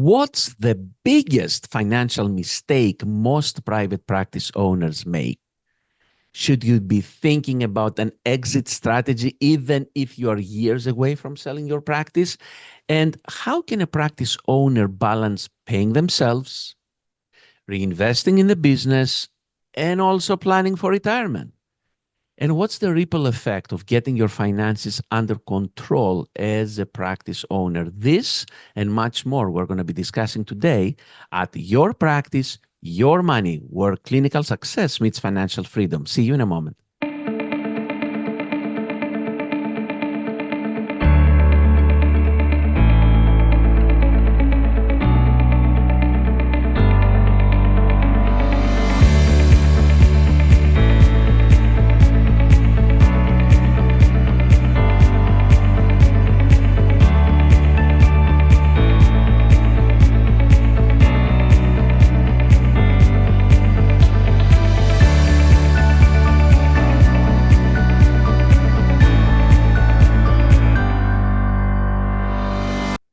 What's the biggest financial mistake most private practice owners make? Should you be thinking about an exit strategy even if you are years away from selling your practice? And how can a practice owner balance paying themselves, reinvesting in the business, and also planning for retirement? And what's the ripple effect of getting your finances under control as a practice owner? This and much more we're going to be discussing today at Your Practice, Your Money, where clinical success meets financial freedom. See you in a moment.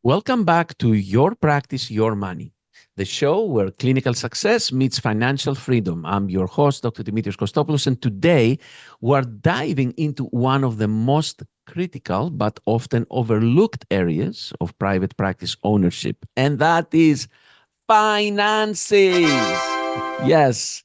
Welcome back to Your Practice, Your Money, the show where clinical success meets financial freedom. I'm your host, Dr. Dimitrios Kostopoulos, and today we're diving into one of the most critical but often overlooked areas of private practice ownership, and that is finances. Yes.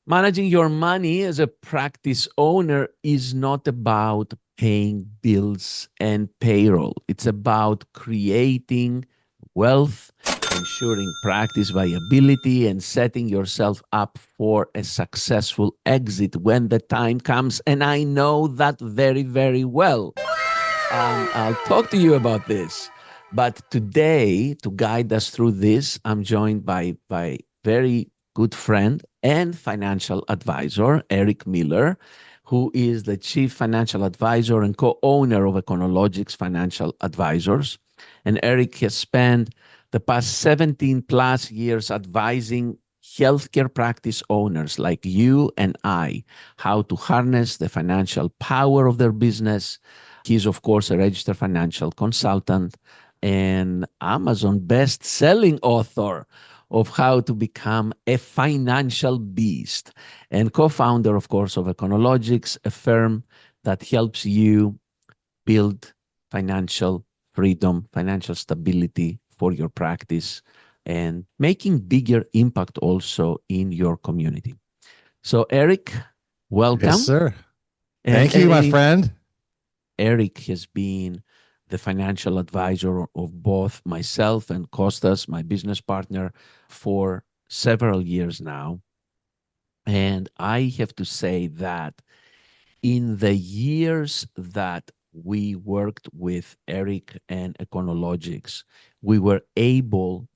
Managing your money as a practice owner is not about paying bills and payroll. It's about creating wealth, ensuring practice viability, and setting yourself up for a successful exit when the time comes. And I know that very, very well. I'll talk to you about this. But today, to guide us through this, I'm joined by very good friend and financial advisor, Eric Miller, who is the Chief Financial Advisor and co-owner of Econologics Financial Advisors. And Eric has spent the past 17 plus years advising healthcare practice owners like you and I how to harness the financial power of their business. He's, of course, a registered financial consultant and Amazon best-selling author of how to become a financial beast, and co-founder, of course, of Econologics, a firm that helps you build financial freedom, financial stability for your practice, and making bigger impact also in your community. So, Eric, welcome. Yes, sir. Thank you, my friend. Eric has been the financial advisor of both myself and Kostas, my business partner, for several years now. And I have to say that in the years that we worked with Eric and Econologics, we were able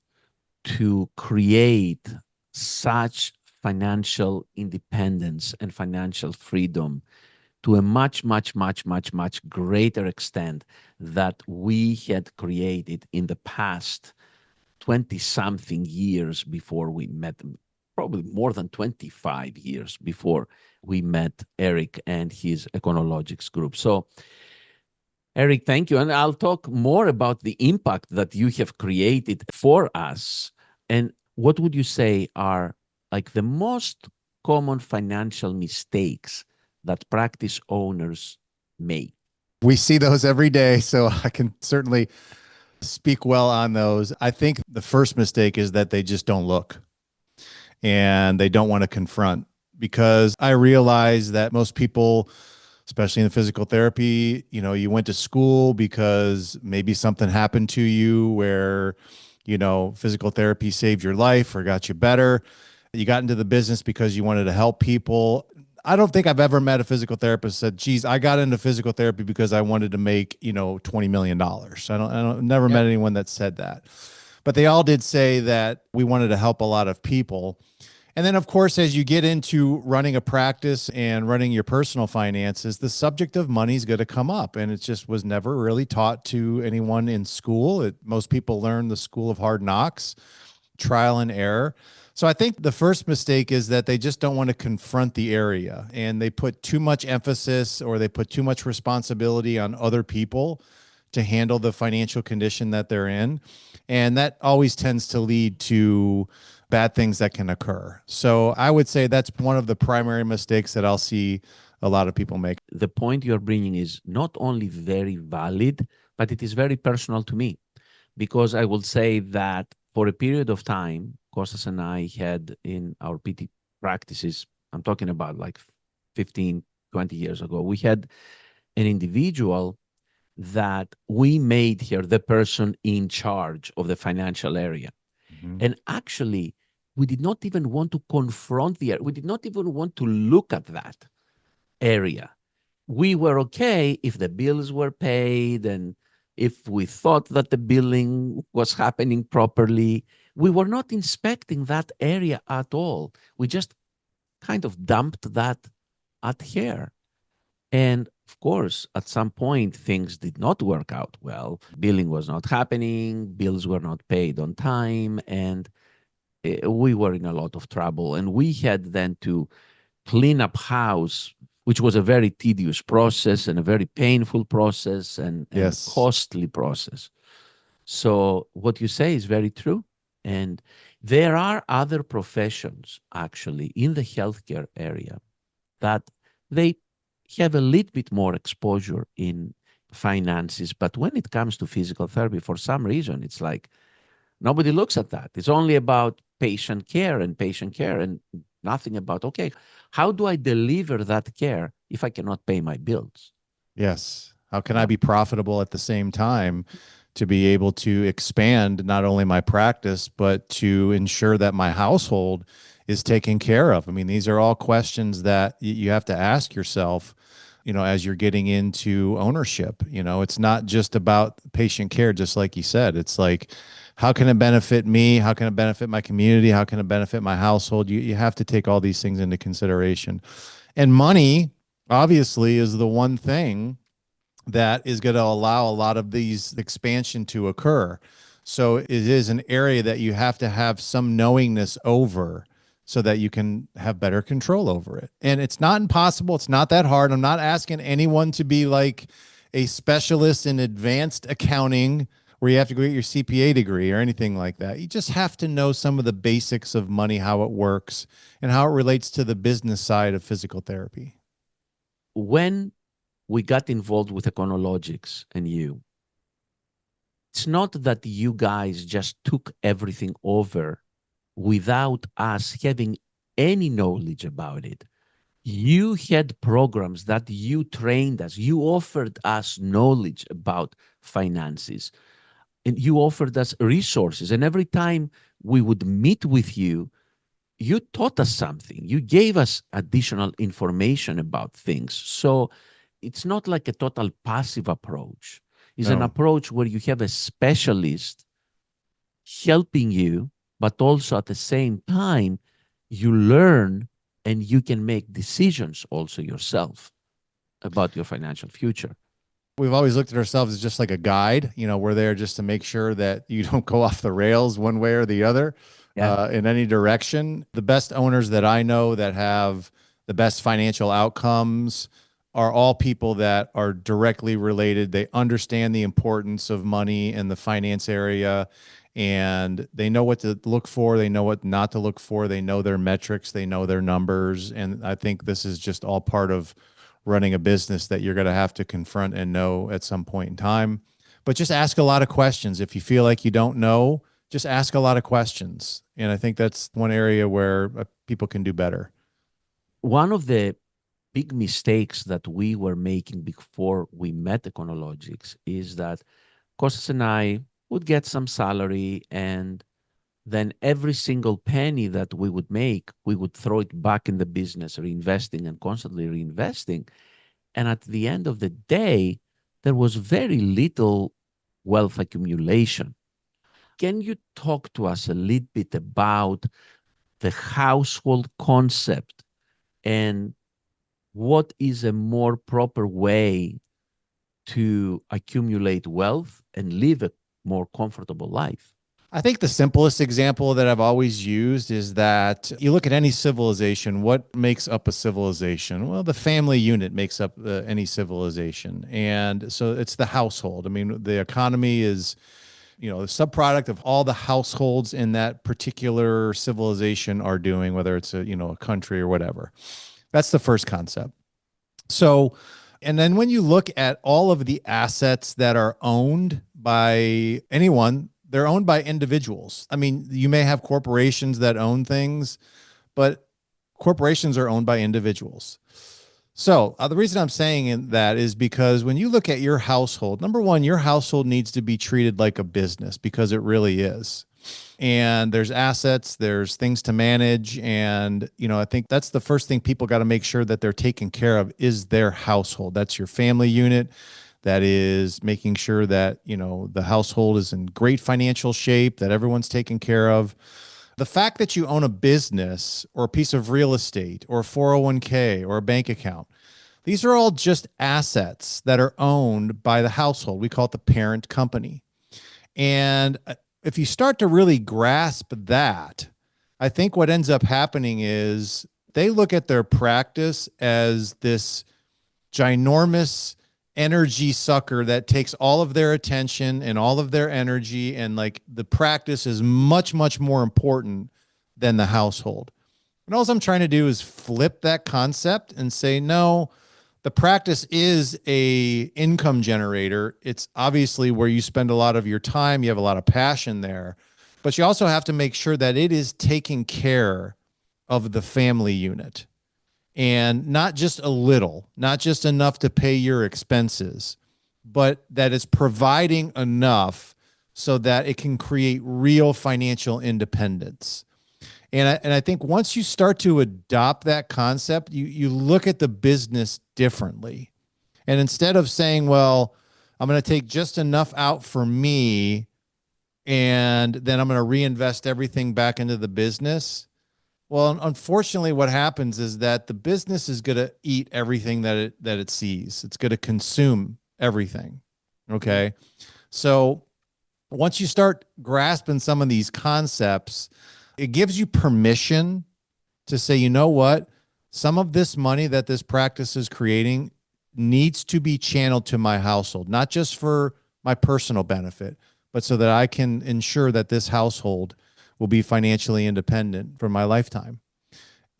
to create such financial independence and financial freedom to a much greater extent that we had created in the past 20-something years before we met them, probably more than 25 years before we met Eric and his Econologics group. So, Eric, thank you. And I'll talk more about the impact that you have created for us. And what would you say are like the most common financial mistakes that practice owners make? We see those every day, so I can certainly speak well on those. I think the first mistake is that they just don't look and they don't want to confront, because I realize that most people, especially in the physical therapy, you went to school because maybe something happened to you where, physical therapy saved your life or got you better. You got into the business because you wanted to help people. I don't think I've ever met a physical therapist that said, geez, I got into physical therapy because I wanted to make, $20 million. Never met anyone that said that, but they all did say that we wanted to help a lot of people. And then, of course, as you get into running a practice and running your personal finances, the subject of money is going to come up. And it just was never really taught to anyone in school. Most people learn the school of hard knocks, trial and error. So I think the first mistake is that they just don't want to confront the area, and they put too much emphasis or they put too much responsibility on other people to handle the financial condition that they're in. And that always tends to lead to bad things that can occur. So I would say that's one of the primary mistakes that I'll see a lot of people make. The point you're bringing is not only very valid, but it is very personal to me, because I will say that for a period of time, Kostas and I had in our PT practices, I'm talking about like 15, 20 years ago, we had an individual that we made here the person in charge of the financial area. Mhm. And actually, we did not even want to confront the area. We did not even want to look at that area. We were okay if the bills were paid and if we thought that the billing was happening properly. We were not inspecting that area at all. We just kind of dumped that at here. And of course, at some point, things did not work out well. Billing was not happening, bills were not paid on time, and we were in a lot of trouble. And we had then to clean up house, which was a very tedious process and a very painful process and Yes. costly process. So what you say is very true. And there are other professions actually in the healthcare area that they have a little bit more exposure in finances. But when it comes to physical therapy, for some reason, it's like nobody looks at that. It's only about patient care and nothing about, okay, how do I deliver that care if I cannot pay my bills? Yes. How can I Yeah. be profitable at the same time to be able to expand not only my practice, but to ensure that my household is taken care of? I mean, these are all questions that you have to ask yourself, as you're getting into ownership. It's not just about patient care, just like you said. It's like, how can it benefit me? How can it benefit my community? How can it benefit my household? You have to take all these things into consideration. And money, obviously, is the one thing that is going to allow a lot of these expansion to occur. So it is an area that you have to have some knowingness over so that you can have better control over it. And it's not impossible. It's not that hard. I'm not asking anyone to be like a specialist in advanced accounting where you have to go get your CPA degree or anything like that. You just have to know some of the basics of money, how it works, and how it relates to the business side of physical therapy. When we got involved with Econologics and you, it's not that you guys just took everything over without us having any knowledge about it. You had programs that you trained us. You offered us knowledge about finances and you offered us resources. And every time we would meet with you, you taught us something. You gave us additional information about things. So it's not like a total passive approach. It's an No. approach where you have a specialist helping you, but also at the same time, you learn and you can make decisions also yourself about your financial future. We've always looked at ourselves as just like a guide. We're there just to make sure that you don't go off the rails one way or the other Yeah. in any direction. The best owners that I know that have the best financial outcomes are all people that are directly related. They understand the importance of money in the finance area, and they know what to look for. They know what not to look for. They know their metrics. They know their numbers. And I think this is just all part of running a business that you're going to have to confront and know at some point in time. But just ask a lot of questions. If you feel like you don't know, just ask a lot of questions. And I think that's one area where people can do better. One of the big mistakes that we were making before we met Econologics is that Kostas and I would get some salary, and then every single penny that we would make, we would throw it back in the business, reinvesting and constantly reinvesting. And at the end of the day, there was very little wealth accumulation. Can you talk to us a little bit about the household concept and what is a more proper way to accumulate wealth and live a more comfortable life? I think the simplest example that I've always used is that you look at any civilization, what makes up a civilization? Well, the family unit makes up any civilization. And so it's the household. I mean, the economy is the subproduct of all the households in that particular civilization are doing, whether it's a country or whatever. That's the first concept. So, and then when you look at all of the assets that are owned by anyone, they're owned by individuals. I mean, you may have corporations that own things, but corporations are owned by individuals. So the reason I'm saying that is because when you look at your household, number one, your household needs to be treated like a business, because it really is. And there's assets, there's things to manage. And, I think that's the first thing people got to make sure that they're taken care of is their household. That's your family unit. That is making sure that, the household is in great financial shape, that everyone's taken care of. The fact that you own a business or a piece of real estate or a 401k or a bank account, these are all just assets that are owned by the household. We call it the parent company. And if you start to really grasp that, I think what ends up happening is they look at their practice as this ginormous energy sucker that takes all of their attention and all of their energy, and like the practice is much, much more important than the household. And all I'm trying to do is flip that concept and say, no, the practice is a income generator. It's obviously where you spend a lot of your time. You have a lot of passion there, but you also have to make sure that it is taking care of the family unit. And not just a little, not just enough to pay your expenses, but that it's providing enough so that it can create real financial independence. And I think once you start to adopt that concept, you look at the business differently. And instead of saying, well, I'm going to take just enough out for me, and then I'm going to reinvest everything back into the business. Well, unfortunately, what happens is that the business is going to eat everything that it sees. It's going to consume everything. Okay. So once you start grasping some of these concepts, it gives you permission to say, you know what? Some of this money that this practice is creating needs to be channeled to my household, not just for my personal benefit, but so that I can ensure that this household will be financially independent for my lifetime.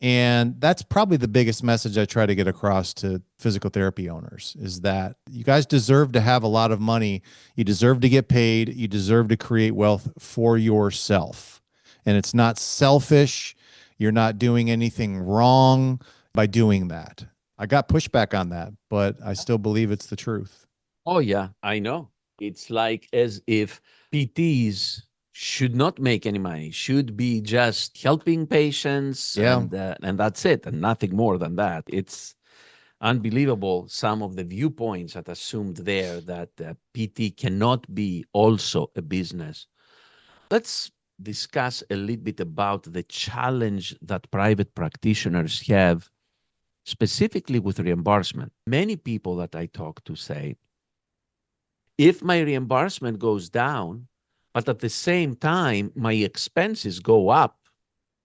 And that's probably the biggest message I try to get across to physical therapy owners, is that you guys deserve to have a lot of money. You deserve to get paid. You deserve to create wealth for yourself. And it's not selfish. You're not doing anything wrong by doing that. I got pushback on that, but I still believe it's the truth. Oh, yeah, I know. It's like as if PTs should not make any money, should be just helping patients, and that's it, and nothing more than that. It's unbelievable, some of the viewpoints that assumed there that PT cannot be also a business. Let's discuss a little bit about the challenge that private practitioners have, specifically with reimbursement. Many people that I talk to say, if my reimbursement goes down, but at the same time, my expenses go up,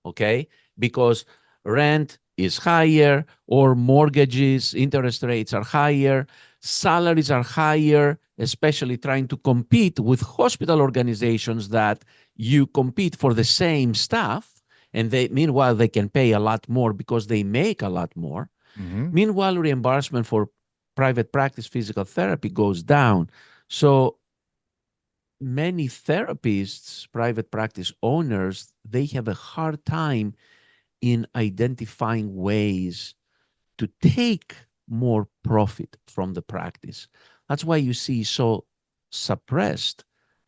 okay? Because rent is higher, or mortgages, interest rates are higher, salaries are higher, especially trying to compete with hospital organizations that you compete for the same stuff, and meanwhile, they can pay a lot more because they make a lot more. Mm-hmm. Meanwhile, reimbursement for private practice physical therapy goes down. So many therapists, private practice owners, they have a hard time in identifying ways to take more profit from the practice. That's why you see so suppressed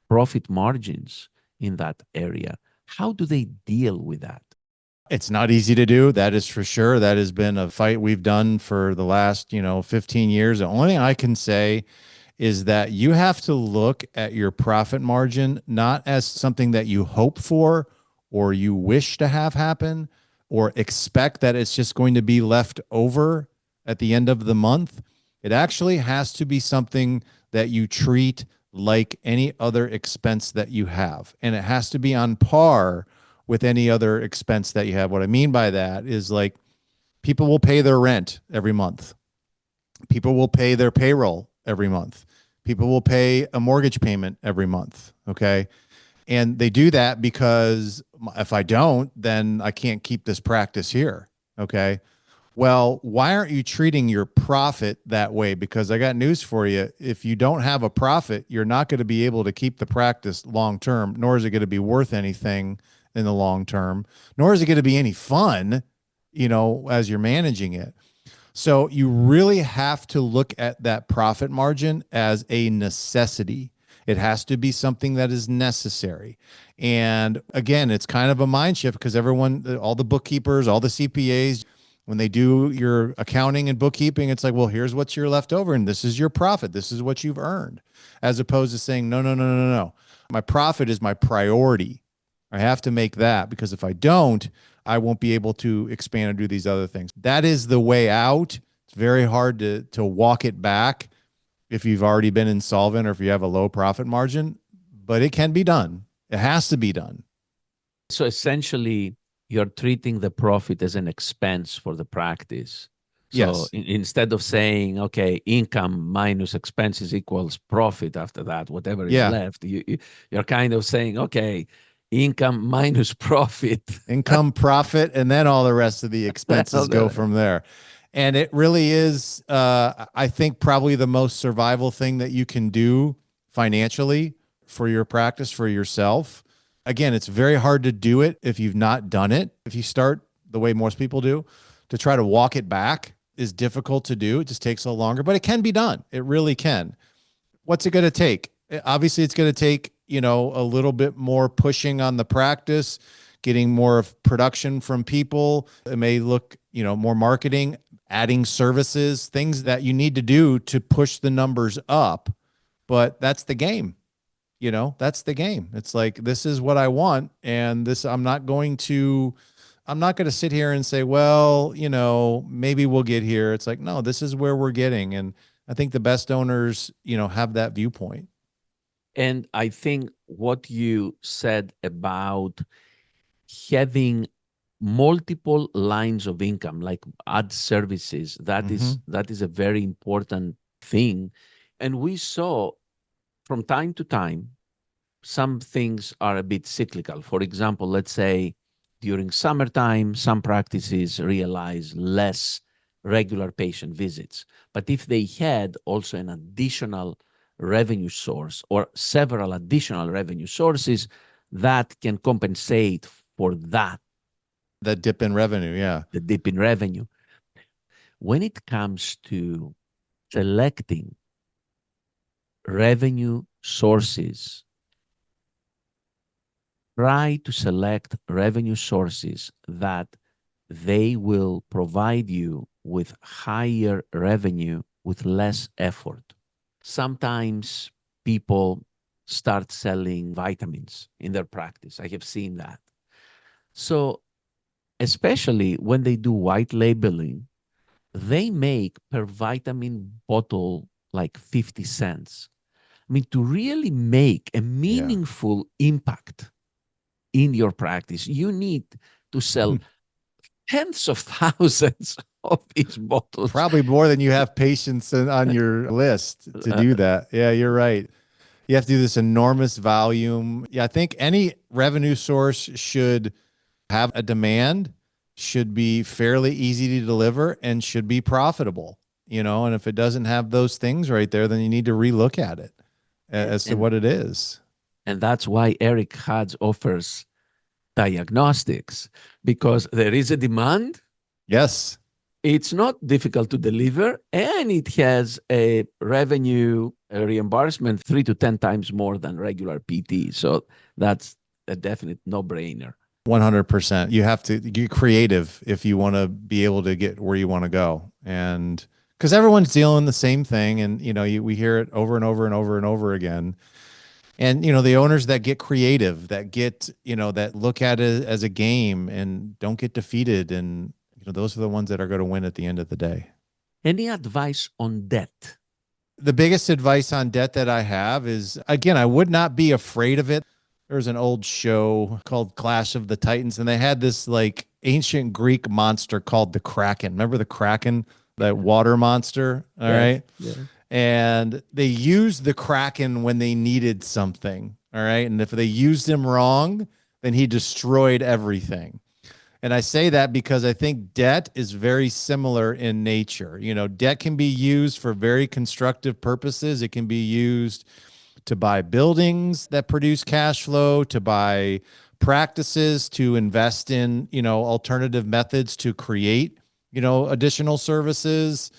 profit margins in that area. How do they deal with that? It's not easy to do. That is for sure. That has been a fight we've done for the last, 15 years. The only thing I can say is that you have to look at your profit margin not as something that you hope for or you wish to have happen or expect that it's just going to be left over at the end of the month. It actually has to be something that you treat like any other expense that you have. And it has to be on par with any other expense that you have. What I mean by that is, like, people will pay their rent every month. People will pay their payroll every month. People will pay a mortgage payment every month. Okay. And they do that because if I don't, then I can't keep this practice here. Okay. Well, why aren't you treating your profit that way? Because I got news for you. If you don't have a profit, you're not going to be able to keep the practice long term, nor is it going to be worth anything in the long term, nor is it going to be any fun, as you're managing it. So you really have to look at that profit margin as a necessity. It has to be something that is necessary. And again, it's kind of a mind shift because everyone, all the bookkeepers, all the CPAs, when they do your accounting and bookkeeping, it's like, well, here's what's your left over and this is your profit. This is what you've earned, as opposed to saying, no, no, no, no, no. My profit is my priority. I have to make that because if I don't, I won't be able to expand and do these other things. That is the way out. It's very hard to walk it back if you've already been insolvent or if you have a low profit margin, but it can be done. It has to be done. So essentially, you're treating the profit as an expense for the practice. So Yes. instead of saying, okay, income minus expenses equals profit after that, whatever is Yeah. left, you're kind of saying, okay, income minus profit. Income, profit, and then all the rest of the expenses go from there. And it really is, I think, probably the most survival thing that you can do financially for your practice, for yourself. Again, it's very hard to do it if you've not done it. If you start the way most people do, to try to walk it back is difficult to do. It just takes a little longer, but it can be done. It really can. What's it going to take? Obviously, it's going to take, a little bit more pushing on the practice, getting more of production from people. It may look, more marketing, adding services, things that you need to do to push the numbers up. But that's the game. That's the game. It's like, this is what I want. And I'm not going to sit here and say, well, maybe we'll get here. It's like, no, this is where we're getting. And I think the best owners, have that viewpoint. And I think what you said about having multiple lines of income, like ad services, that is a very important thing. And we saw from time to time, some things are a bit cyclical. For example, let's say during summertime, some practices realize less regular patient visits. But if they had also an additional revenue source or several additional revenue sources, that can compensate for that. That dip in revenue, yeah. The dip in revenue. When it comes to selecting revenue sources, try to select revenue sources that they will provide you with higher revenue with less effort. Sometimes people start selling vitamins in their practice. I have seen that. So especially when they do white labeling, they make per vitamin bottle like 50 cents. I mean, to really make a meaningful impact in your practice, you need to sell tens of thousands of these bottles. Probably more than you have patients on your list to do that. Yeah, you're right. You have to do this enormous volume. Yeah, I think any revenue source should have a demand, should be fairly easy to deliver, and should be profitable. And if it doesn't have those things right there, then you need to relook at it as to what it is. And that's why Eric Hadz offers Diagnostics, because there is a demand. Yes. It's not difficult to deliver, and it has a revenue reimbursement 3 to 10 times more than regular PT. So that's a definite no-brainer. 100%. You have to get creative if you want to be able to get where you want to go. And because everyone's dealing the same thing. And, we hear it over and over and over and over again. And, the owners that get creative, that get, that look at it as a game and don't get defeated. And, those are the ones that are going to win at the end of the day. Any advice on debt? The biggest advice on debt that I have is, again, I would not be afraid of it. There's an old show called Clash of the Titans, and they had this like ancient Greek monster called the Kraken. Remember the Kraken, that water monster? All right. Yeah. and they used the Kraken when they needed something. All right. And if they used him wrong, then he destroyed everything. And I say that because I think debt is very similar in nature. You know, debt can be used for very constructive purposes. It can be used to buy buildings that produce cash flow, to buy practices, to invest in, you know, alternative methods to create, you know, additional services.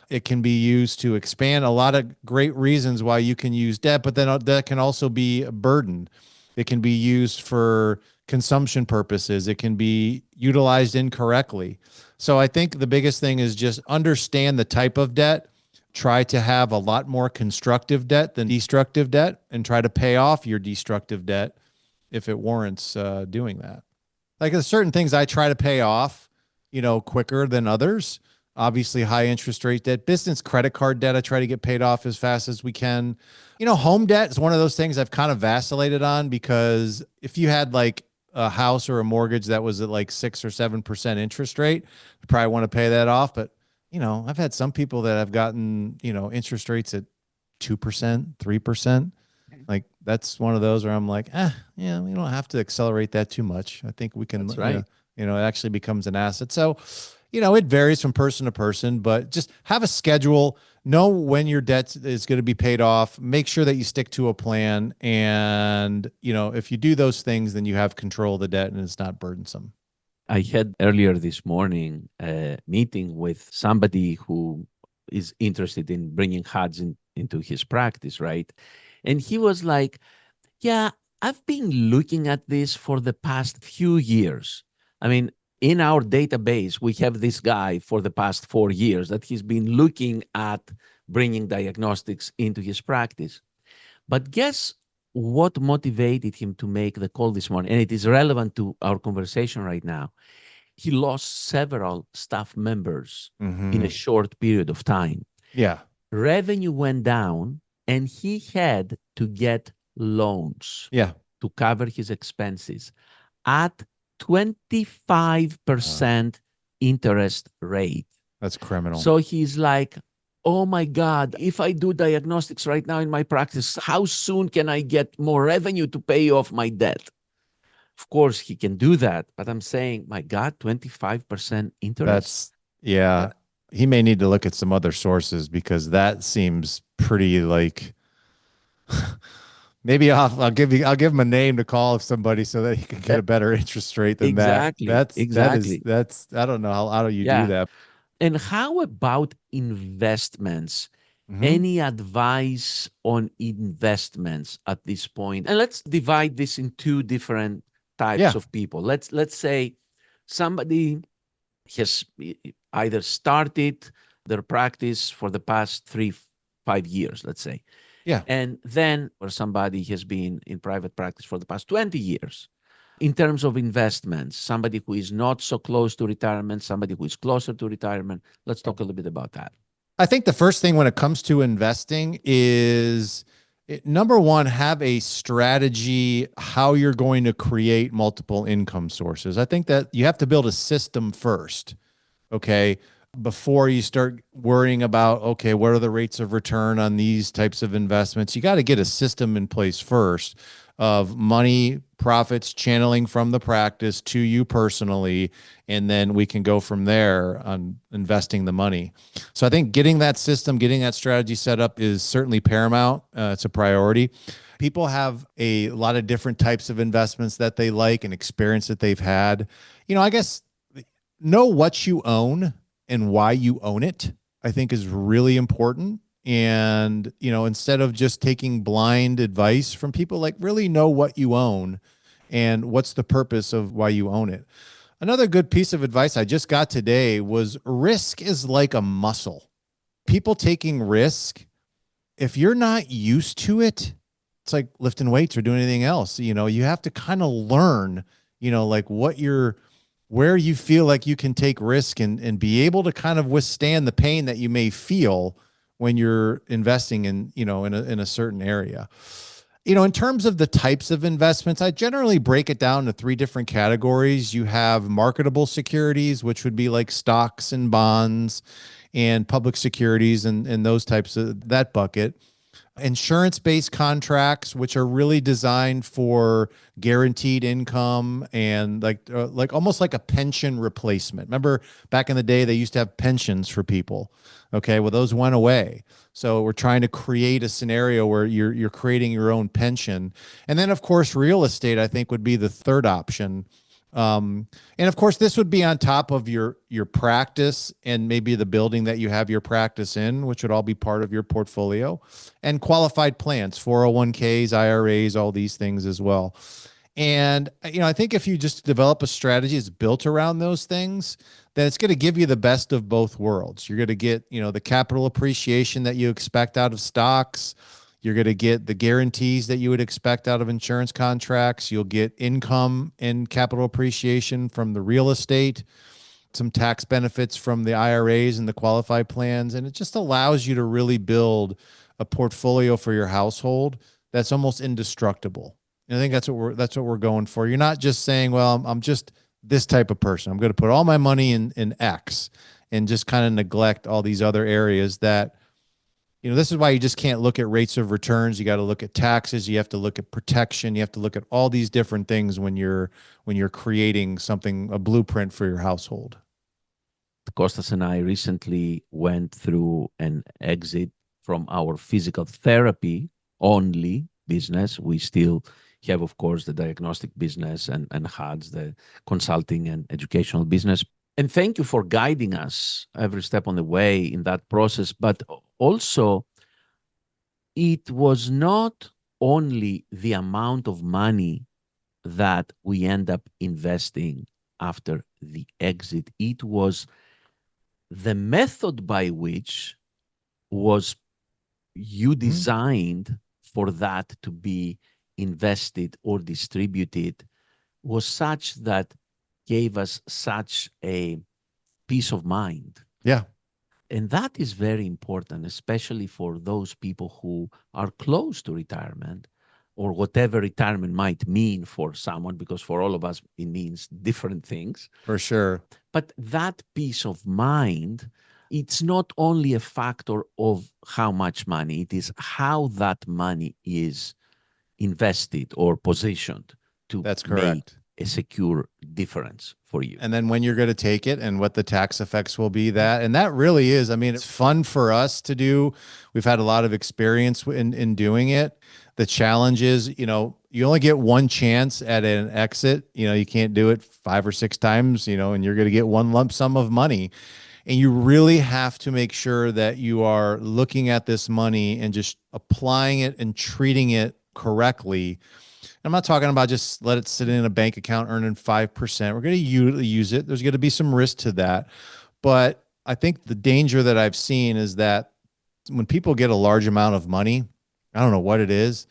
It can be used to expand. A lot of great reasons why you can use debt, but then that can also be a burden. It can be used for consumption purposes. It can be utilized incorrectly. So I think the biggest thing is just understand the type of debt. Try to have a lot more constructive debt than destructive debt, and try to pay off your destructive debt if it warrants doing that. Like there's certain things I try to pay off, you know, quicker than others. Obviously, high interest rate debt, business credit card debt, I try to get paid off as fast as we can. You know, home debt is one of those things I've kind of vacillated on, because if you had like a house or a mortgage that was at like 6 or 7% interest rate, you probably want to pay that off. But, you know, I've had some people that have gotten, you know, interest rates at 2%, 3%. Like that's one of those where I'm like, yeah, we don't have to accelerate that too much. I think we can, That's right. you know, it actually becomes an asset. So, you know, it varies from person to person, but just have a schedule, know when your debt is going to be paid off, make sure that you stick to a plan. And, you know, if you do those things, then you have control of the debt and it's not burdensome. I had earlier this morning a meeting with somebody who is interested in bringing HUDs into his practice, right? And he was like, yeah, I've been looking at this for the past few years. I mean, in our database, we have this guy for the past 4 years that he's been looking at bringing diagnostics into his practice. But guess what motivated him to make the call this morning? And it is relevant to our conversation right now. He lost several staff members in a short period of time. Yeah. Revenue went down, and he had to get loans to cover his expenses at 25% interest rate. That's criminal. So he's like, oh my God, if I do diagnostics right now in my practice, how soon can I get more revenue to pay off my debt? Of course, he can do that. But I'm saying, my God, 25% interest. He may need to look at some other sources, because that seems pretty like maybe I'll give him a name to call somebody so that he can get a better interest rate than that. That's I don't know how do you do that. And how about investments? Any advice on investments at this point? And let's divide this in two different types of people. Let's say somebody has either started their practice for the past 3-5 years, let's say. Yeah. And then, or somebody has been in private practice for the past 20 years. In terms of investments, somebody who is not so close to retirement, somebody who is closer to retirement. Let's talk a little bit about that. I think the first thing when it comes to investing is, number one, have a strategy how you're going to create multiple income sources. I think that you have to build a system first, okay, before you start worrying about, okay, what are the rates of return on these types of investments? You got to get a system in place first of money, profits channeling from the practice to you personally, and then we can go from there on investing the money. So I think getting that system, getting that strategy set up is certainly paramount. It's a priority. People have a lot of different types of investments that they like and experience that they've had. You know, I guess know what you own and why you own it, I think is really important. And, you know, instead of just taking blind advice from people, like really know what you own and what's the purpose of why you own it. Another good piece of advice I just got today was risk is like a muscle. People taking risk, if you're not used to it, it's like lifting weights or doing anything else. You know, you have to kind of learn, you know, like where you feel like you can take risk and be able to kind of withstand the pain that you may feel when you're investing in, you know, in a certain area. You know, in terms of the types of investments, I generally break it down to 3 different categories. You have marketable securities, which would be like stocks and bonds. and public securities and those types of that bucket. Insurance-based contracts, which are really designed for guaranteed income and like almost like a pension replacement. Remember back in the day, they used to have pensions for people. Okay, well, those went away. So we're trying to create a scenario where you're creating your own pension. And then, of course, real estate, I think, would be the third option. And of course, this would be on top of your practice and maybe the building that you have your practice in, which would all be part of your portfolio, and qualified plans, 401ks, IRAs, all these things as well. And, I think if you just develop a strategy that's built around those things, then it's going to give you the best of both worlds. You're going to get, the capital appreciation that you expect out of stocks. You're going to get the guarantees that you would expect out of insurance contracts. You'll get income and capital appreciation from the real estate, some tax benefits from the IRAs and the qualified plans. And it just allows you to really build a portfolio for your household that's almost indestructible. And I think that's what we're going for. You're not just saying, well, I'm just this type of person. I'm going to put all my money in X and just kind of neglect all these other areas that, this is why you just can't look at rates of returns. You got to look at taxes. You have to look at protection. You have to look at all these different things when you're creating something, a blueprint for your household. Costas and I recently went through an exit from our physical therapy only business. We still have, of course, the diagnostic business and HUDs, the consulting and educational business. And thank you for guiding us every step on the way in that process. But also, it was not only the amount of money that we end up investing after the exit, it was the method by which was you designed for that to be invested or distributed was such that gave us such a peace of mind. Yeah. And that is very important, especially for those people who are close to retirement or whatever retirement might mean for someone, because for all of us, it means different things. For sure. But that peace of mind, it's not only a factor of how much money, it is how that money is invested or positioned to make a secure difference for you. And then when you're going to take it and what the tax effects will be and that really is, it's fun for us to do. We've had a lot of experience in doing it. The challenge is, you only get one chance at an exit. You can't do it 5 or 6 times, and you're going to get one lump sum of money. And you really have to make sure that you are looking at this money and just applying it and treating it correctly. I'm not talking about just let it sit in a bank account earning 5%. We're going to use it. There's going to be some risk to that. But I think the danger that I've seen is that when people get a large amount of money, I don't know what it is,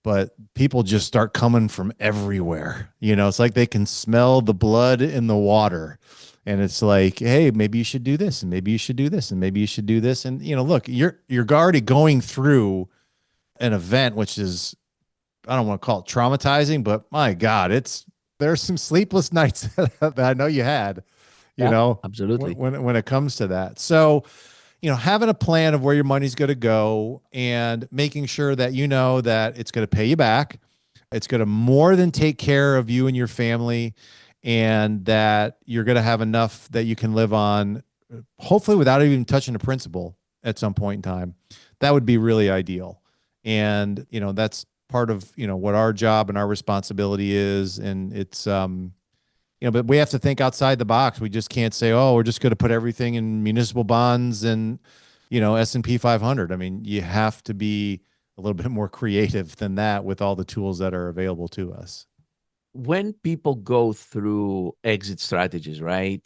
but people just start coming from everywhere. It's like they can smell the blood in the water. And it's like, hey, maybe you should do this, and maybe you should do this, and maybe you should do this. And, look, you're already going through an event, which is, I don't want to call it traumatizing, but my God, there's some sleepless nights that I know you had, absolutely. When it comes to that. So, having a plan of where your money's going to go and making sure that that it's going to pay you back. It's going to more than take care of you and your family, and that you're going to have enough that you can live on, hopefully without even touching a principal at some point in time. That would be really ideal. And, that's part of, what our job and our responsibility is. And it's, but we have to think outside the box. We just can't say, oh, we're just going to put everything in municipal bonds and, S&P 500. You have to be a little bit more creative than that with all the tools that are available to us. When people go through exit strategies, right,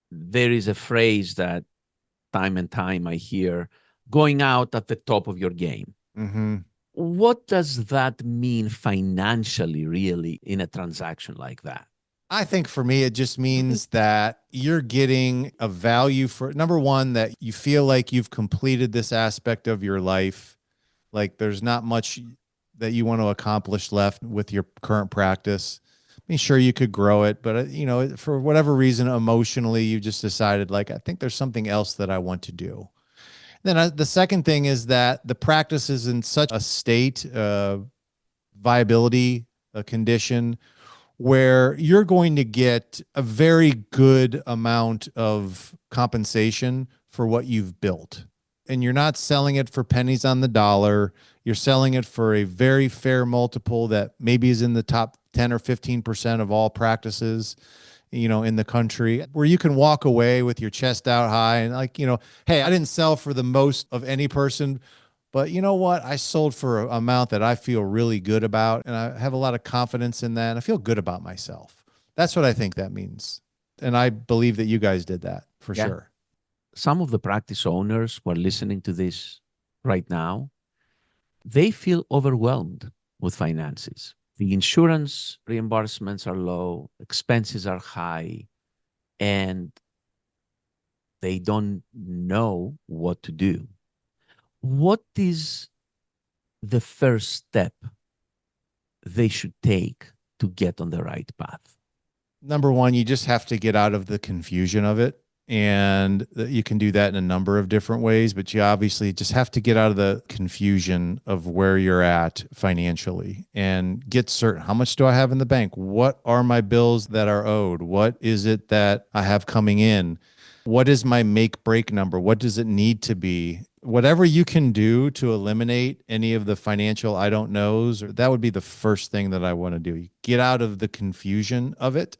there is a phrase that time and time I hear, going out at the top of your game. Mm-hmm. What does that mean financially, really, in a transaction like that? I think for me, it just means that you're getting a value for, number one, that you feel like you've completed this aspect of your life. Like there's not much that you want to accomplish left with your current practice. mean, sure, you could grow it, but for whatever reason, emotionally, you just decided like, I think there's something else that I want to do. Then the second thing is that the practice is in such a state, viability, a condition where you're going to get a very good amount of compensation for what you've built. And you're not selling it for pennies on the dollar. You're selling it for a very fair multiple that maybe is in the top 10 or 15% of all practices, in the country, where you can walk away with your chest out high and like, hey, I didn't sell for the most of any person, but you know what? I sold for an amount that I feel really good about, and I have a lot of confidence in that, and I feel good about myself. That's what I think that means. And I believe that you guys did that for Yeah. sure. Some of the practice owners who are listening to this right now, they feel overwhelmed with finances. The insurance reimbursements are low, expenses are high, and they don't know what to do. What is the first step they should take to get on the right path? Number one, you just have to get out of the confusion of it. And you can do that in a number of different ways, but you obviously just have to get out of the confusion of where you're at financially and get certain. How much do I have in the bank? What are my bills that are owed? What is it that I have coming in? What is my make break number? What does it need to be? Whatever you can do to eliminate any of the financial I don't knows, that would be the first thing that I want to do. Get out of the confusion of it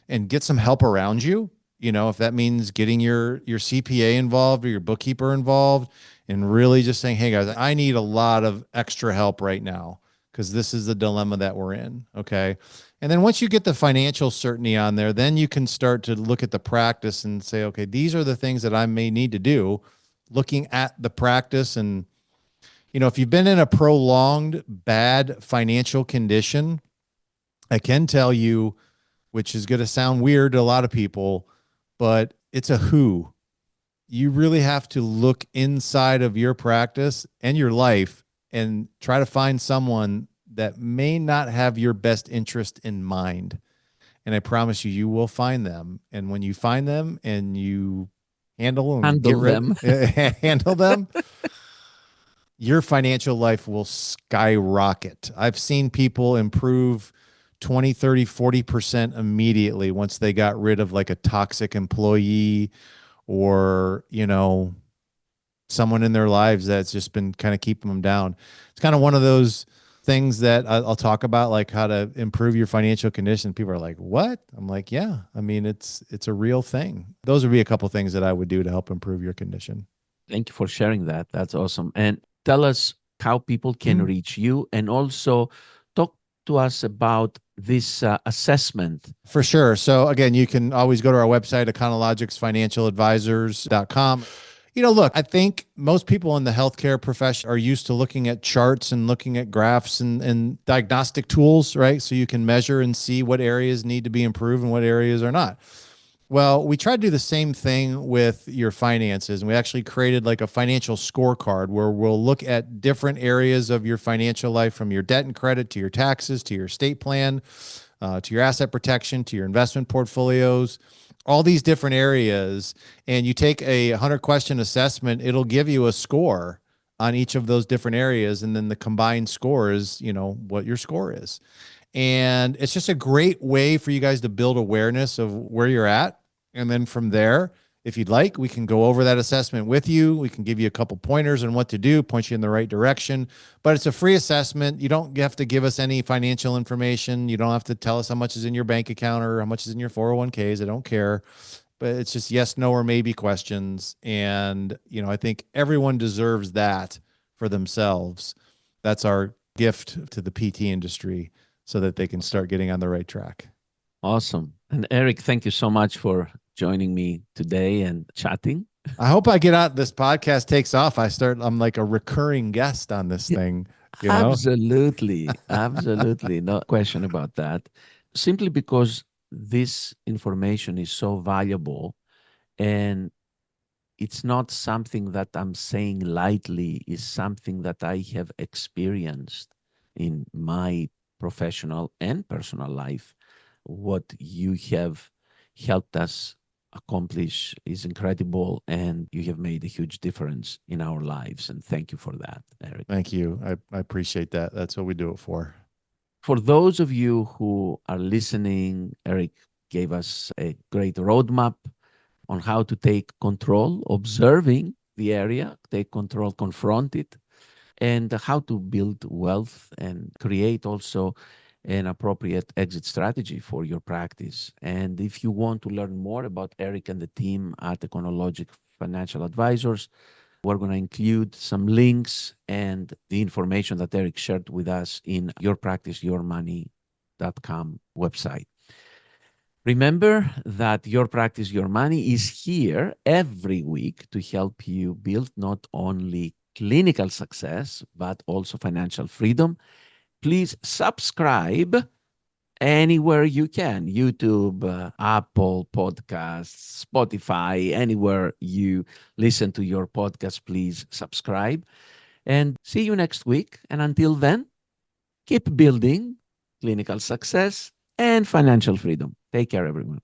and get some help around you. If that means getting your CPA involved or your bookkeeper involved and really just saying, hey guys, I need a lot of extra help right now because this is the dilemma that we're in. Okay. And then once you get the financial certainty on there, then you can start to look at the practice and say, okay, these are the things that I may need to do, looking at the practice. And, if you've been in a prolonged bad financial condition, I can tell you, which is going to sound weird to a lot of people, but it's a who. You really have to look inside of your practice and your life and try to find someone that may not have your best interest in mind. And I promise you, you will find them. And when you find them and you handle and get Handle rid, them. handle them, your financial life will skyrocket. I've seen people improve 20, 30, 40% immediately once they got rid of like a toxic employee or, someone in their lives that's just been kind of keeping them down. It's kind of one of those things that I'll talk about, like how to improve your financial condition. People are like, what? I'm like, yeah, I mean, it's a real thing. Those would be a couple things that I would do to help improve your condition. Thank you for sharing that. That's awesome. And tell us how people can reach you, and also talk to us about this assessment. For sure. So again, you can always go to our website, econologicsfinancialadvisors.com. Look, I think most people in the healthcare profession are used to looking at charts and looking at graphs and diagnostic tools, right? So you can measure and see what areas need to be improved and what areas are not. Well, we tried to do the same thing with your finances, and we actually created like a financial scorecard where we'll look at different areas of your financial life, from your debt and credit to your taxes to your estate plan, to your asset protection, to your investment portfolios, all these different areas. And you take a 100-question assessment, it'll give you a score on each of those different areas. And then the combined score is, what your score is. And it's just a great way for you guys to build awareness of where you're at. And then from there, if you'd like, we can go over that assessment with you. We can give you a couple pointers on what to do, point you in the right direction. But it's a free assessment. You don't have to give us any financial information. You don't have to tell us how much is in your bank account or how much is in your 401ks. I don't care. But it's just yes, no, or maybe questions. And, I think everyone deserves that for themselves. That's our gift to the PT industry so that they can start getting on the right track. Awesome. And Eric, thank you so much for joining me today and chatting. I hope I get out, this podcast takes off. I'm like a recurring guest on this thing, Absolutely. Absolutely. No question about that. Simply because this information is so valuable, and it's not something that I'm saying lightly, it's something that I have experienced in my professional and personal life. What you have helped us accomplish is incredible, and you have made a huge difference in our lives. And thank you for that, Eric. Thank you. I appreciate that. That's what we do it for. For those of you who are listening, Eric gave us a great roadmap on how to take control, observing the area, take control, confront it, and how to build wealth and create also an appropriate exit strategy for your practice. And if you want to learn more about Eric and the team at Econologics Financial Advisors, we're going to include some links and the information that Eric shared with us in yourpracticeyourmoney.com website. Remember that Your Practice, Your Money is here every week to help you build not only clinical success, but also financial freedom. Please subscribe anywhere you can: YouTube, Apple Podcasts, Spotify, anywhere you listen to your podcast, please subscribe. And see you next week. And until then, keep building clinical success and financial freedom. Take care, everyone.